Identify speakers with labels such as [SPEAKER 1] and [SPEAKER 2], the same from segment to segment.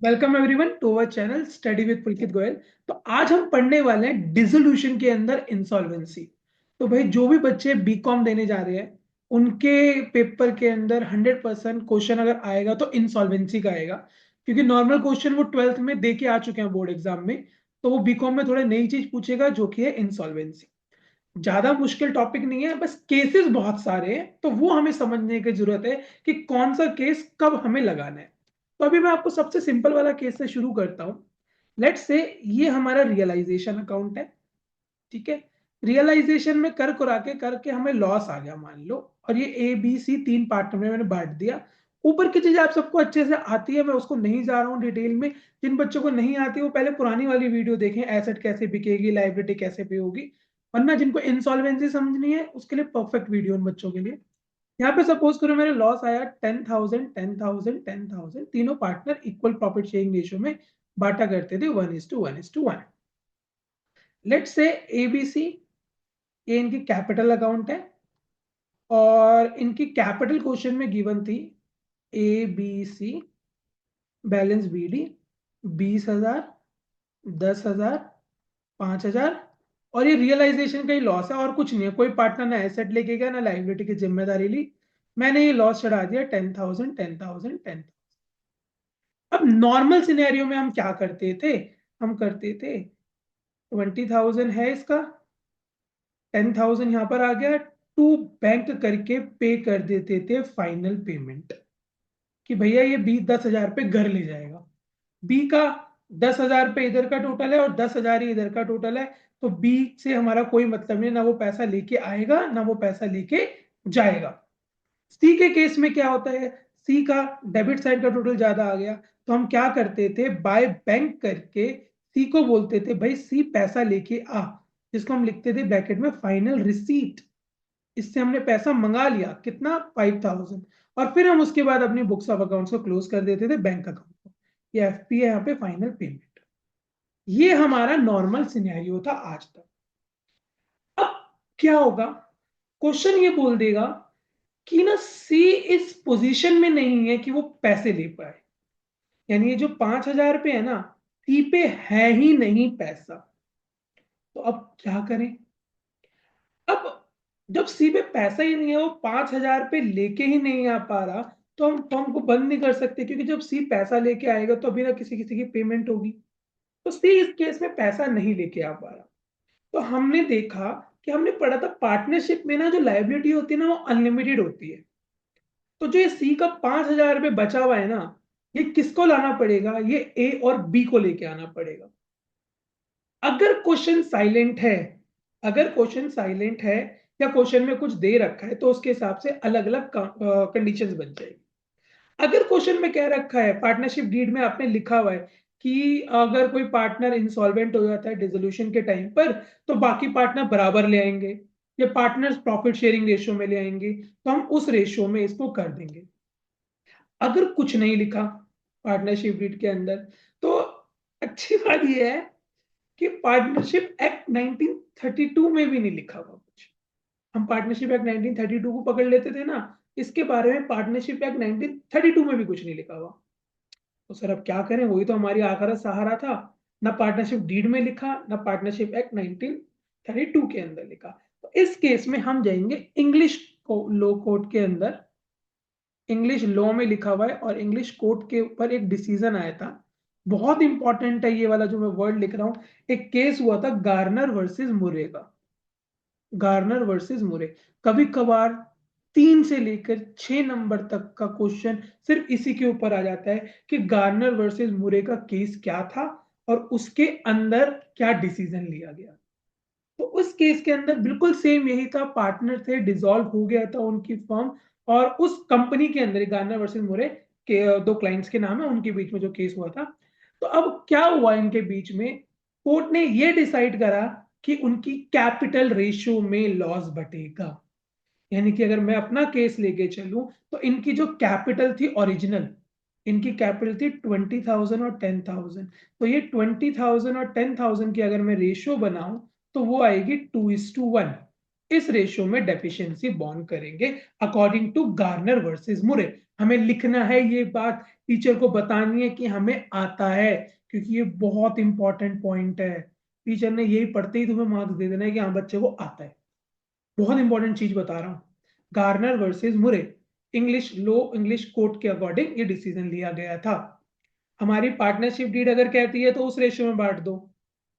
[SPEAKER 1] Welcome everyone to our channel study with Pulkit Goyal. तो आज हम पढ़ने वाले हैं डिसोल्यूशन के अंदर इंसॉल्वेंसी। तो भाई जो भी बच्चे बीकॉम देने जा रहे हैं उनके पेपर के अंदर 100% क्वेश्चन अगर आएगा तो इंसॉल्वेंसी का आएगा, क्योंकि नॉर्मल क्वेश्चन वो ट्वेल्थ में दे के आ चुके हैं बोर्ड एग्जाम में। तो वो बीकॉम में थोड़ा नई चीज पूछेगा जो कि है इंसॉल्वेंसी। ज्यादा मुश्किल टॉपिक नहीं है, बस केसेस बहुत सारे हैं तो वो हमें समझने की जरूरत है कि कौन सा केस कब हमें लगाना है। तो अभी मैं आपको सबसे सिंपल वाला केस से शुरू करता हूं। लेट्स से ये हमारा रियलाइजेशन अकाउंट है। ठीक है। रियलाइजेशन में कर कुरा के करके हमें लॉस आ गया मान लो, और ये ए बी सी तीन पार्ट में मैंने बांट दिया। ऊपर की चीजें आप सबको अच्छे से आती है, मैं उसको नहीं जा रहा हूँ डिटेल में। जिन बच्चों को नहीं आती वो पहले पुरानी वाली वीडियो देखें, एसेट कैसे बिकेगी, लाइबिलिटी कैसे पे होगी। वरना जिनको इंसॉल्वेंसी समझनी है उसके लिए परफेक्ट वीडियो उन बच्चों के लिए। यहाँ पे सपोज करो मेरे लॉस आया 10,000 10,000 10,000, तीनों partner equal profit sharing ratio में बांटा करते थे 1:1:1। लेट्स से एबीसी, ये इनकी कैपिटल अकाउंट है, और इनकी कैपिटल क्वेश्चन में गिवन थी A B C, balance B D 20,000, 10,000, 5,000। और ये रियलाइजेशन का ही लॉस है और कुछ नहीं है, कोई पार्टनर ना एसेट लेके गया ना लाइबिलिटी की जिम्मेदारी ली। मैंने ये लॉस चढ़ा दिया 10,000 10,000 10। अब नॉर्मल सिनेरियो में हम क्या करते थे, हम करते थे 20,000 है इसका, 10,000 यहां पर आ गया, टू बैंक करके पे कर देते थे फाइनल पेमेंट, कि भैया ये बी 10,000 पे घर ले जाएगा। बी का 10,000 पे इधर का टोटल है और 10,000 ही इधर का टोटल है। तो बी से हमारा कोई मतलब नहीं, ना वो पैसा लेके आएगा ना वो पैसा लेके जाएगा। सी के केस में क्या होता है, सी का डेबिट साइड का टोटल ज्यादा आ गया, तो हम क्या करते थे, बाय बैंक करके सी को बोलते थे भाई सी पैसा लेके आ, जिसको हम लिखते थे ब्रैकेट में फाइनल रिसीट। इससे हमने पैसा मंगा लिया कितना, 5,000। और फिर हम उसके बाद अपनी बुक्स ऑफ अकाउंट्स को क्लोज कर देते थे बैंक अकाउंट को। ये एफपी है यहाँ पे, फाइनल पेमेंट। ये हमारा नॉर्मल सिनेरियो था आज तक। अब क्या होगा, क्वेश्चन ये बोल देगा कि ना सी इस पोजीशन में नहीं है कि वो पैसे ले पाए, यानी ये जो 5,000 पे है ना, सी पे है ही नहीं पैसा। तो अब क्या करें। अब जब सी पे पैसा ही नहीं है, वो 5,000 पे लेके ही नहीं आ पा रहा, तो हम फॉर्म को बंद नहीं कर सकते, क्योंकि जब सी पैसा लेके आएगा तो अभी ना किसी किसी की पेमेंट होगी। तो सी इस केस में पैसा नहीं लेके आ पा रहा। तो हमने देखा कि हमने पढ़ा था पार्टनरशिप में ना जो लाइबिलिटी होती है ना वो अनलिमिटेड होती है। तो जो ये सी का 5,000 रुपये बचा हुआ है ना, ये किसको लाना पड़ेगा, ये ए और बी को लेके आना पड़ेगा। अगर क्वेश्चन साइलेंट है, अगर क्वेश्चन साइलेंट है या क्वेश्चन में कुछ दे रखा है तो उसके हिसाब से अलग अलग कंडीशंस बन जाएगी। अगर क्वेश्चन में कह रखा है, पार्टनरशिप डीड में आपने लिखा हुआ है कि अगर कोई पार्टनर इंसॉल्वेंट हो जाता है डिसोल्यूशन के टाइम पर, तो बाकी पार्टनर बराबर ले आएंगे, या पार्टनर्स प्रॉफिट शेयरिंग रेशियो में ले आएंगे, तो हम उस रेशियो में इसको कर देंगे। अगर कुछ नहीं लिखा पार्टनरशिप डीड के अंदर, तो अच्छी बात यह है कि पार्टनरशिप एक्ट 1932 में भी नहीं लिखा हुआ कुछ। हम पार्टनरशिप एक्ट 1932 को पकड़ लेते थे ना, इसके बारे में पार्टनरशिप एक्ट 1932 में भी कुछ नहीं लिखा हुआ। तो सर अब क्या करें, वही तो हमारी आखिरी सहारा था। ना पार्टनरशिप डीड में लिखा, ना पार्टनरशिप एक्ट 1932 के अंदर लिखा। तो इस केस में हम जाएंगे इंग्लिश को लॉ कोर्ट के अंदर। इंग्लिश लॉ में लिखा हुआ है और इंग्लिश कोर्ट के ऊपर एक डिसीजन आया था। बहुत इंपॉर्टेंट है ये वाला जो मैं वर्ड लिख रहा हूं। एक केस हुआ था गार्नर वर्सेस मुरे का। गार्नर वर्सेस मुरे। कभी कभार 3 से लेकर 6 नंबर तक का क्वेश्चन सिर्फ इसी के ऊपर आ जाता है कि गार्नर वर्सेस मुरे का केस क्या था और उसके अंदर क्या डिसीजन लिया गया। तो उस केस के अंदर बिल्कुल सेम यही था, पार्टनर थे, डिसॉल्व हो गया था उनकी फर्म, और उस कंपनी के अंदर गार्नर वर्सेस मुरे के दो क्लाइंट्स के नाम है, उनके बीच में जो केस हुआ था। तो अब क्या हुआ इनके बीच में, कोर्ट ने ये डिसाइड करा कि उनकी कैपिटल रेशियो में लॉस बटेगा। यानी कि अगर मैं अपना केस लेके चलूं तो इनकी जो कैपिटल थी ओरिजिनल, इनकी कैपिटल थी 20,000 और 10,000। तो ये 20,000 और 10,000 की अगर मैं रेशियो बनाऊं तो वो आएगी 2:1। इस रेशियो में डेफिशिएंसी बॉर्न करेंगे अकॉर्डिंग टू गार्नर वर्सेस मुरे। हमें लिखना है ये बात, टीचर को बतानी है कि हमें आता है, क्योंकि ये बहुत इंपॉर्टेंट पॉइंट है। टीचर ने यही पढ़ते ही तुम्हें मार्क्स दे देना है कि हाँ बच्चे को आता है। बहुत इंपॉर्टेंट चीज बता रहा हूं। गार्नर वर्सेस मुरे, इंग्लिश लो इंग्लिश कोर्ट के अकॉर्डिंग ये डिसीजन लिया गया था। हमारी पार्टनरशिप डीड अगर कहती है तो उस रेशियो में बांट दो,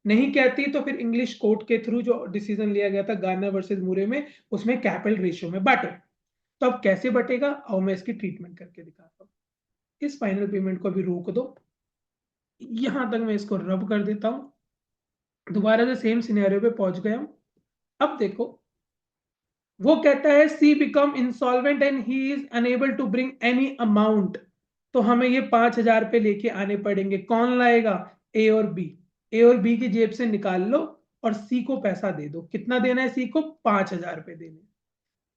[SPEAKER 1] नहीं कहती तो फिर इंग्लिश कोर्ट के थ्रू जो डिसीजन लिया गया था गार्नर वर्सेस मुरे में, उसमें कैपिटल रेशियो में बांटो। तो अब कैसे बटेगा, और मैं इसकी ट्रीटमेंट करके दिखाता हूँ। इस फाइनल पेमेंट को अभी रोक दो, यहां तक मैं इसको रब कर देता हूं। दोबारा से सेम सिनेरियो पे पहुंच गया हूं। अब देखो, वो कहता है she become insolvent and he is unable to bring any amount. तो हमें ये 5,000 पे लेके आने पड़ेंगे। कौन लाएगा, ए और बी। ए और बी की जेब से निकाल लो और सी को पैसा दे दो। कितना देना है सी को, 5,000 रुपए देने।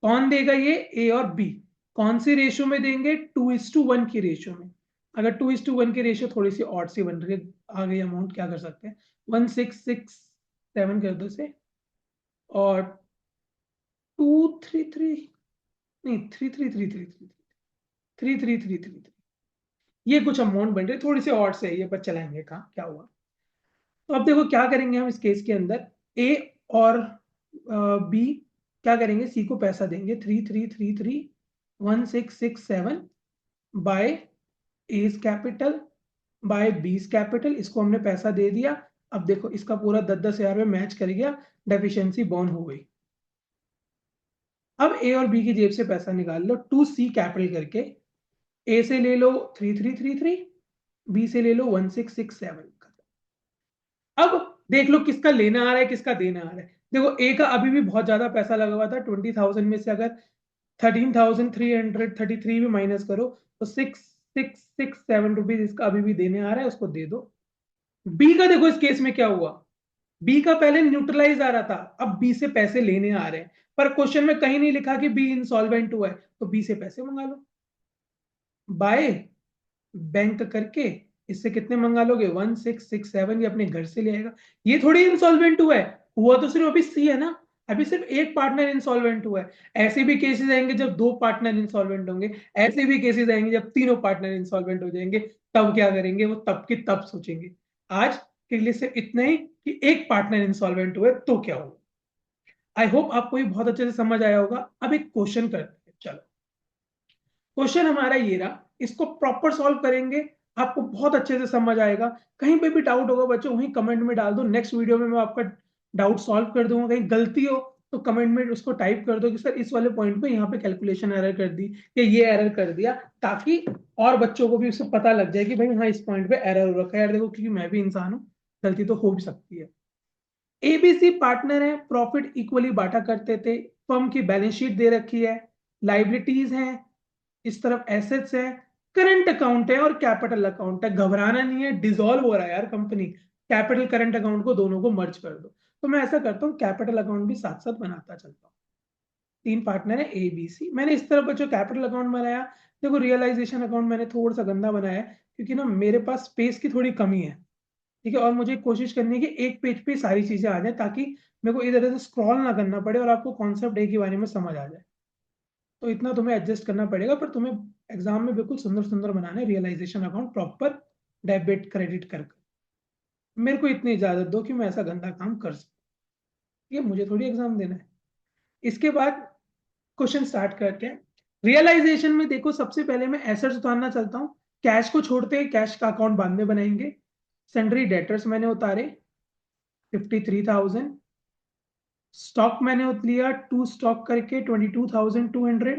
[SPEAKER 1] कौन देगा ये, ए और बी। कौन सी रेशियो में देंगे, 2:1 की रेशियो में। अगर 2:1 की रेशियो थोड़ी सी ऑड सी बन रही है, आ गई अमाउंट, क्या कर सकते हैं, 1,667 कर दो इसे, और 233, नहीं 33333 ये कुछ अमाउंट बन रही है, थोड़ी सी और से ये पर चलाएंगे। कहाँ क्या हुआ, तो अब देखो क्या करेंगे हम इस केस के अंदर। ए और बी क्या करेंगे, सी को पैसा देंगे 33331667 by A's capital by B's capital. इसको हमने पैसा दे दिया। अब देखो इसका पूरा 10,000 में मैच कर गया, डेफिशिएंसी बॉर्न हो गई। अब ए और बी की जेब से पैसा निकाल लो, 2C कैपिटल करके। ए से ले लो 3333, बी से ले लो 1667। अब देख लो किसका लेना आ रहा है किसका देना आ रहा है। देखो ए का अभी भी बहुत ज्यादा पैसा लगा हुआ था, 20,000 में से अगर 13,333 भी माइनस करो तो 6,667 रुपीज इसका अभी भी देने आ रहा है, उसको दे दो। बी का देखो इस केस में क्या हुआ, बी का पहले न्यूट्रलाइज आ रहा था, अब बी से पैसे लेने आ रहे हैं, पर क्वेश्चन में कहीं नहीं लिखा कि बी इंसॉल्वेंट हुआ है, तो बी से पैसे मंगा लो बाय बैंक करके। इससे कितने मंगा लोगे, 1667, ये अपने घर से ले आएगा। ये थोड़ी इंसॉल्वेंट हुआ है, हुआ तो सिर्फ अभी सी है ना, अभी सिर्फ एक पार्टनर इंसॉल्वेंट हुआ है। ऐसे भी केसेस आएंगे जब दो पार्टनर इंसॉल्वेंट होंगे, ऐसे भी केसेस आएंगे जब तीनों पार्टनर इंसॉल्वेंट हो जाएंगे। तब क्या करेंगे, वो तब की तब सोचेंगे। आज के लिए सिर्फ इतना ही कि एक पार्टनर इंसॉल्वेंट हुए तो क्या होगा। आई होप आपको ये बहुत अच्छे से समझ आया होगा। अब एक क्वेश्चन करते हैं, चलो। क्वेश्चन हमारा ये रहा, इसको प्रॉपर सॉल्व करेंगे, आपको बहुत अच्छे से समझ आएगा। कहीं पे भी डाउट होगा बच्चों वहीं कमेंट में डाल दो, नेक्स्ट वीडियो में मैं आपका डाउट सॉल्व कर दूंगा। कहीं गलती हो तो कमेंट में उसको टाइप कर दो कि सर इस वाले पॉइंट पे यहाँ पे कैलकुलेशन एरर कर दी या ये एरर कर दिया, ताकि और बच्चों को भी उससे पता लग जाए कि भाई हाँ इस पॉइंट पे एरर हो रखा है। यार देखो, क्योंकि मैं भी इंसान हूँ, गलती तो हो भी सकती है। एबीसी पार्टनर है, प्रॉफिट इक्वली बांटा करते थे, फर्म की बैलेंस शीट दे रखी है, लाइबिलिटीज हैं, इस तरफ एसेट्स है, करंट अकाउंट है और कैपिटल अकाउंट है। घबराना नहीं है, डिसॉल्व हो रहा है यार कंपनी, कैपिटल करंट अकाउंट को दोनों को मर्ज कर दो। तो मैं ऐसा करता हूँ, कैपिटल अकाउंट भी साथ साथ बनाता चलता हूँ। तीन पार्टनर है ए बी सी, मैंने इस तरफ जो कैपिटल अकाउंट बनाया। देखो रियलाइजेशन अकाउंट मैंने थोड़ा सा गंदा बनाया है, क्योंकि ना मेरे पास स्पेस की थोड़ी कमी है, ठीक है, और मुझे कोशिश करनी है कि एक पेज पे सारी चीजें आ जाए, ताकि मेरे को इधर उधर स्क्रॉल ना करना पड़े और आपको कॉन्सेप्ट एक ही बारे में समझ आ जाए। तो इतना तुम्हें एडजस्ट करना पड़ेगा, पर तुम्हें एग्जाम में बिल्कुल सुंदर सुंदर बनाना है realisation account proper, debit credit कर। मेरे को इतनी इजाजत दो कि मैं ऐसा गंदा काम कर सकूं, ये मुझे थोड़ी एग्जाम देना है। इसके बाद क्वेश्चन स्टार्ट करते हैं। रियलाइजेशन में देखो, सबसे पहले मैं एसेट्स उतारना चलता हूँ। कैश को छोड़ते हैं, कैश का अकाउंट बाद में बनाएंगे। सन्ड्री डेटर्स मैंने उतारे 53,000, स्टॉक मैंने लिया टू स्टॉक करके 22,200।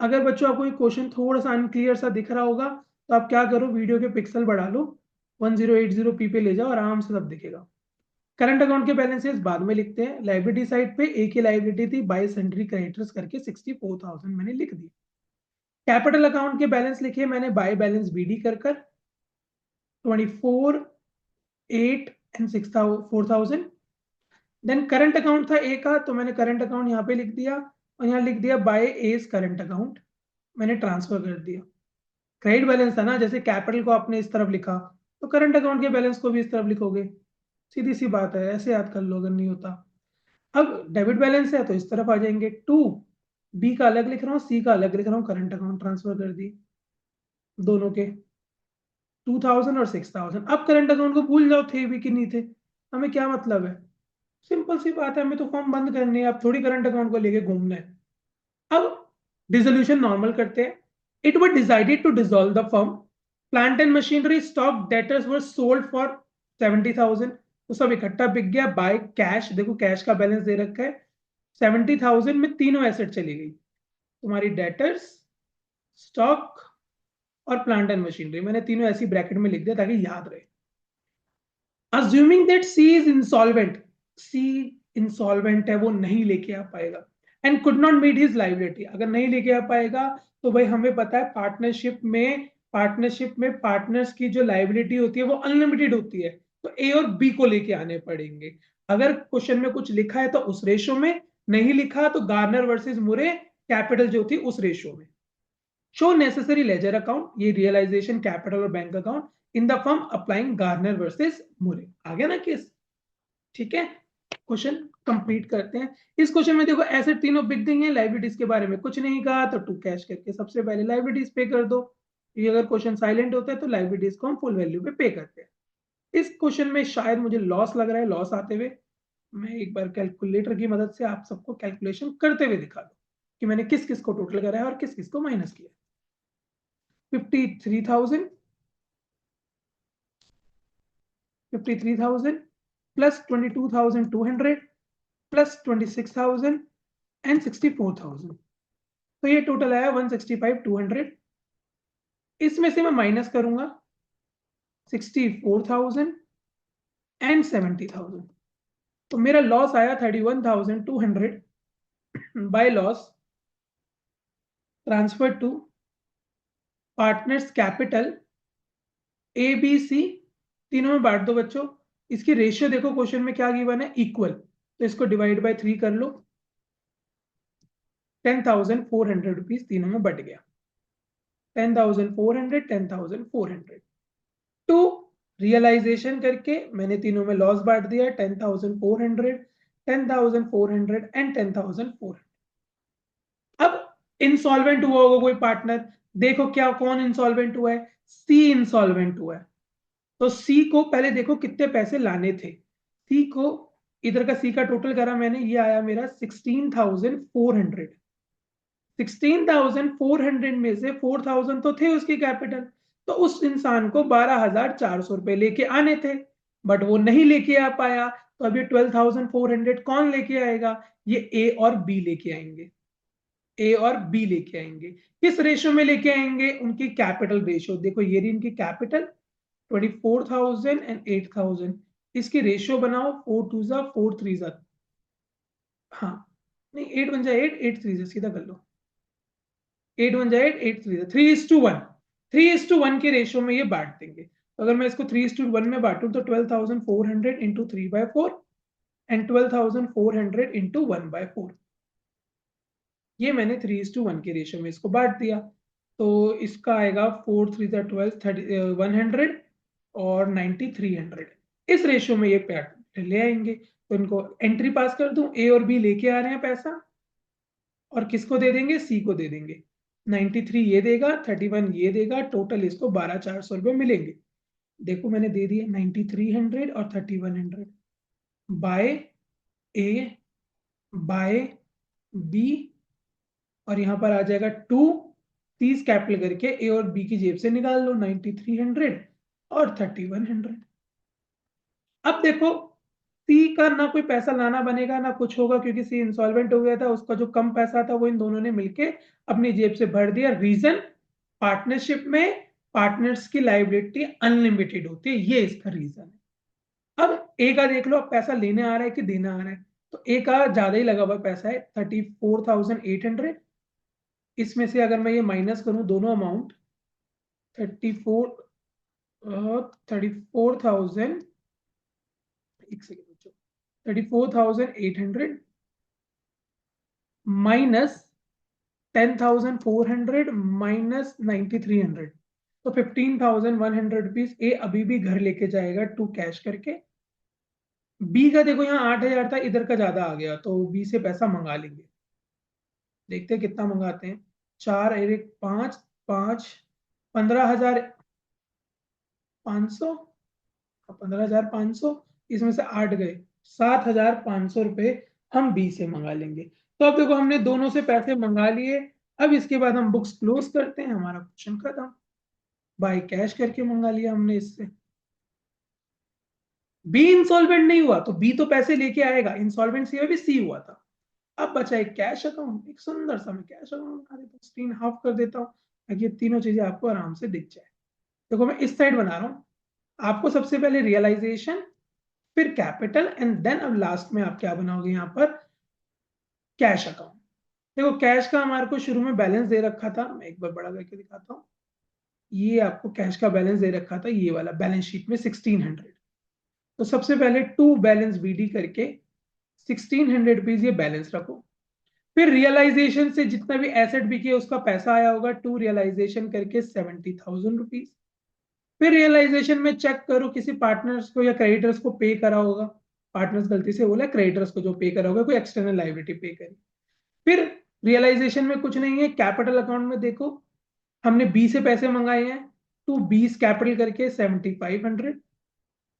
[SPEAKER 1] अगर बच्चों आपको ये क्वेश्चन थोड़ा सा अनक्लियर सा दिख रहा होगा, तो आप क्या करो, वीडियो के पिक्सल बढ़ा लो, 1080p पे ले जाओ, आराम से सब दिखेगा। करंट अकाउंट के बैलेंसेस बाद में लिखते हैं। लाइबिलिटी साइड पे एक ही लाइबिलिटी थी, बाय सन्ड्री क्रेडिटर्स करके 64,000 मैंने लिख दी। कैपिटल अकाउंट के बैलेंस लिखे मैंने, बाय बैलेंस बीडी कर 24, 8 एंड 4,000। देन करंट अकाउंट था ए का, तो मैंने करंट अकाउंट यहाँ पे लिख दिया, और यहाँ लिख दिया बाय एज करंट अकाउंट, मैंने ट्रांसफर कर दिया। क्रेडिट बैलेंस था ना, जैसे कैपिटल को आपने इस तरफ लिखा, तो करंट अकाउंट के बैलेंस को भी इस तरफ लिखोगे। सीधी सी बात है, ऐसे याद कर लो अगर नहीं होता। अब डेबिट बैलेंस है तो इस तरफ आ जाएंगे 2, बी का अलग लिख रहा हूँ, सी का अलग लिख रहा हूँ, करंट अकाउंट ट्रांसफर कर दी दोनों के 2000 और 6000। अब करंट अकाउंट को भूल जाओ थे भी कि नहीं थे, हमें क्या मतलब है, सिंपल सी बात है, हमें तो फॉर्म बंद करनी है, अब थोड़ी करंट अकाउंट को लेके घूमना है। अब डिसोल्यूशन नॉर्मल करते हैं। It was decided to dissolve the firm, plant and machinery stock debtors were sold for 70,000, तो सब इकट्ठा बिक गया बाय कैश। देखो कैश का बैलेंस दे रखा है 70,000 में, तीनों एसेट चली गई तुम्हारी, डेटर्स, स्टॉक और प्लांट एंड मशीनरी। मैंने तीनों ऐसी ब्रैकेट में लिख दिया ताकि याद रहे। Assuming that C is insolvent, C insolvent है, वो नहीं लेके आ पाएगा, and could not meet his liability, अगर नहीं लेके आ पाएगा तो भाई हमें पता है पार्टनरशिप में पार्टनर्स की जो लायबिलिटी होती है वो अनलिमिटेड होती है, तो ए और बी को लेके आने पड़ेंगे। अगर क्वेश्चन में कुछ लिखा है तो उस रेशो में, नहीं लिखा तो गार्नर वर्सेस मुरे कैपिटल जो थी उस रेशो में। शो नेसेसरी लेजर अकाउंट, ये रियलाइजेशन कैपिटल और bank account in the firm applying Garner versus मुरे। आ गया ना केस, ठीक है। क्वेश्चन कंप्लीट करते हैं। इस क्वेश्चन में देखो एसेट तीनों बिक गई हैं, लाइबिलिटीज के बारे में कुछ नहीं कहा, तो टू कैश करके सबसे पहले लाइबिलिटीज पे कर दो। ये अगर क्वेश्चन साइलेंट होता है तो लाइबिलिटीज को हम फुल वैल्यू पे पे करते हैं। इस क्वेश्चन में शायद मुझे लॉस लग रहा है, लॉस आते हुए मैं एक बार कैलकुलेटर की मदद से आप सबको कैलकुलेशन करते हुए दिखा दूं कि मैंने किस किस को टोटल करा है और किस किस को माइनस किया। 53,000 प्लस 22,200 प्लस 26,000 एंड 64,000, तो ये टोटल आया 165,200। इसमें से मैं माइनस करूंगा 64,000 एंड 70,000, तो मेरा लॉस आया 31,200 by loss transfer to partners capital A B C, तीनों में बांट दो बच्चों। इसकी रेशियो देखो क्वेश्चन में क्या गिवन है, इक्वल, तो इसको डिवाइड बाय 3 कर लो, 10,400 रुपीज तीनों में बट गया, 10,400 10,400। टू रियलाइजेशन करके मैंने तीनों में लॉस बांट दिया, 10,400 10,400 एंड 10,400। अब इंसॉल्वेंट हुआ होगा कोई पार्टनर, देखो क्या कौन इंसॉल्वेंट हुआ है, सी इंसॉल्वेंट हुआ है, तो सी को पहले देखो कितने पैसे लाने थे, सी को इधर का सी का टोटल करा मैंने, ये आया मेरा 16,400। 16,400 में से 4,000 तो थे उसकी कैपिटल, तो उस इंसान को 12,400 रुपए लेके आने थे, बट वो नहीं लेके आ पाया, तो अभी 12,400 कौन लेके आएगा, ये ए और बी लेके आएंगे, ए और बी लेके आएंगे। किस रेशो में लेके आएंगे, उनकी कैपिटल रेशो, देखो ये रही इनकी कैपिटल 24,000 एंड 8,000, इसकी रेशियो बनाओ 4 2 जा 4 3 जा, हाँ नहीं 8 बन जाए 8 8 3 जा, सीधा कर लो 8 बन जाए 8 8 3 जा, 3:1, 3:1 के रेशियो में ये बांट देंगे। तो अगर मैं इसको 3:1 में बांटू तो 12,400 इंटू 3/4 एंड 12,400 इंटू 1/4, ये मैंने 3:1 के रेशियो में इसको बांट दिया, तो इसका आएगा 4 3 जा 12 30 100 और 90 300, इस रेशियो में ये पैट ले आएंगे। तो इनको एंट्री पास कर दूं, ए और बी लेके आ रहे हैं पैसा, और किसको दे देंगे, सी को दे देंगे, 93 ये देगा, 31 ये देगा, टोटल इसको 12,400 रुपये मिलेंगे। देखो मैंने दे दिए 9300 और 3100 बाय ए बाय बी, और यहां पर आ जाएगा 2, 30 कैपिटल करके ए और बी की जेब से निकाल लो 9300 और 3100। अब देखो सी का ना कोई पैसा लाना बनेगा ना कुछ होगा, क्योंकि सी इंसॉल्वेंट हो गया था, उसका जो कम पैसा था वो इन दोनों ने मिलके अपनी जेब से भर दिया। रीजन, पार्टनरशिप में पार्टनर्स की लायबिलिटी अनलिमिटेड होती है, ये इसका रीजन है। अब ए का देख लो, अब पैसा लेने आ रहा है कि देना आ रहा है, तो ए का ज्यादा ही लगा हुआ पैसा है 34,800, इसमें से अगर मैं ये माइनस करूं दोनों अमाउंट 34,000, एक सेकेंड बच्चों, 34,800 माइनस 10,400 माइनस 9,300, तो 15,100 रुपीज ए अभी भी घर लेके जाएगा टू कैश करके, बी का देखो यहाँ 8,000 था, इधर का ज्यादा आ गया, तो बी से पैसा मंगा लेंगे। देखते हैं कितना मंगाते हैं। 4 एक 5, 5, 15,500, 15,500, इसमें से 8 गए, 7,500 रुपये हम बी से मंगा लेंगे। तो अब देखो हमने दोनों से पैसे मंगा लिए। अब इसके बाद हम बुक्स क्लोज करते हैं, हमारा क्वेश्चन खत्म। बाय कैश करके मंगा लिया हमने इससे। बी इंसॉल्वेंट नहीं हुआ तो बी तो पैसे लेके आएगा, इंसॉल्वेंसी में भी सी हुआ था। अब बचा एक कैश अकाउंट, एक सुंदर सा मैं कैश अकाउंट बना देता हूँ, स्क्रीन हाफ कर देता हूँ ताकि ये तीनों चीजें आपको आराम से दिख जाए। देखो मैं इस साइड बना रहा हूँ, आपको सबसे पहले रियलाइजेशन, फिर कैपिटल, एंड देन अब लास्ट में आप क्या बनाओगे यहाँ पर, कैश अकाउंट। देखो कैश का हमारे को शुरू में बैलेंस दे रखा था, मैं एक बार बड़ा करके दिखाता हूँ। ये आपको कैश का बैलेंस दे रखा था, ये वाला बैलेंस शीट में 1600। तो सबसे पहले टू बैलेंस बीडी करके 1600 रुपीज ये बैलेंस रखो। फिर रियलाइजेशन से जितना भी एसेट बिके उसका पैसा आया होगा, टू रियलाइजेशन करके 70,000 रुपीज। फिर रियलाइजेशन में चेक करो किसी पार्टनर्स को या क्रेडिटर्स को पे करा होगा। पार्टनर्स गलती से बोला, क्रेडिटर्स को जो पे करा होगा, कोई एक्सटर्नल लाइबिलिटी पे करी। फिर रियलाइजेशन में कुछ नहीं है, कैपिटल अकाउंट में देखो हमने बी से पैसे मंगाए हैं, टू बीस कैपिटल करके 7,500,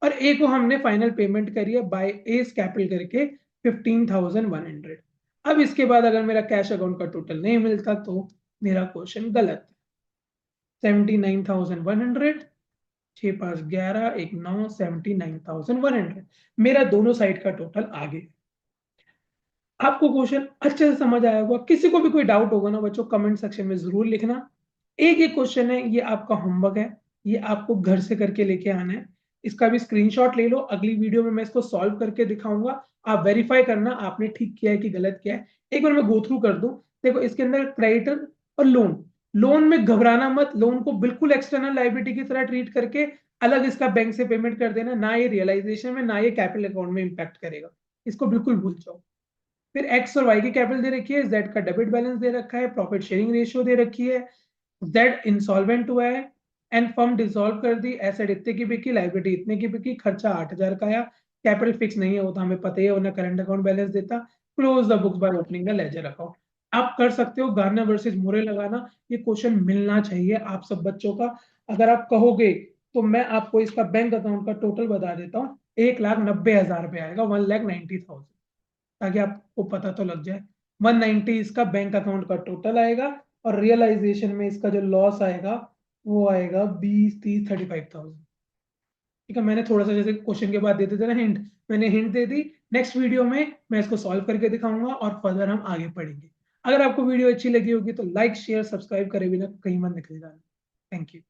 [SPEAKER 1] और ए को हमने फाइनल पेमेंट करी है बाय एस कैपिटल करके 15,100। अब इसके बाद अगर मेरा कैश अकाउंट का टोटल नहीं मिलता तो मेरा क्वेश्चन गलत है। 79,100, 6 5 11, एक 9, 79,100 मेरा दोनों साइड का टोटल आ गया। आपको क्वेश्चन अच्छे से समझ आया होगा। किसी को भी कोई डाउट होगा ना बच्चों, कमेंट सेक्शन में जरूर लिखना। एक एक क्वेश्चन है, ये आपका होमवर्क है, ये आपको घर से करके लेके आना है। इसका भी स्क्रीनशॉट ले लो, अगली वीडियो में मैं इसको सॉल्व करके दिखाऊंगा। आप वेरीफाई करना आपने ठीक किया है कि गलत किया है। एक बार मैं गो थ्रू कर दूं। देखो इसके अंदर क्रेडिटर और लोन, लोन में घबराना मत, लोन को बिल्कुल एक्सटर्नल लाइबिलिटी की तरह ट्रीट करके अलग इसका बैंक से पेमेंट कर देना, ना ये रियलाइजेशन में ना ये कैपिटल अकाउंट में इंपैक्ट करेगा, इसको बिल्कुल भूल जाओ। फिर एक्स और वाई की कैपिटल दे रखी है, जेड का डेबिट बैलेंस दे रखा है, प्रॉफिट शेयरिंग रेशियो दे रखी है, जेड इंसॉल्वेंट हुआ है, एंड फर्म डिसॉल्व कर दी, एसेट इतने की बिकी, लाइबिलिटी इतने की बिकी, खर्चा 8,000 का आया, कैपिटल फिक्स नहीं है वो तो हमें पता ही है, वरना करंट अकाउंट बैलेंस देता। Close the books by opening the ledger account. आप कर सकते हो गार्नर वर्सेस मोरे लगाना, ये क्वेश्चन मिलना चाहिए आप सब बच्चों का। अगर आप कहोगे तो मैं आपको इसका बैंक अकाउंट का टोटल बता देता हूँ, 1,90,000 रुपये आएगा, 1,90,000, ताकि आपको पता तो लग जाए। 190 इसका बैंक अकाउंट का टोटल आएगा, और रियलाइजेशन में इसका जो लॉस आएगा वो आएगा 20, 30, 35,000। ठीक है, मैंने थोड़ा सा जैसे क्वेश्चन के बाद देते थे ना हिंट, मैंने हिंट दे दी। नेक्स्ट वीडियो में मैं इसको सॉल्व करके दिखाऊंगा और फर्दर हम आगे पढ़ेंगे। अगर आपको वीडियो अच्छी लगी होगी तो लाइक शेयर सब्सक्राइब करे बिना कहीं मत निकल जाना। Thank you.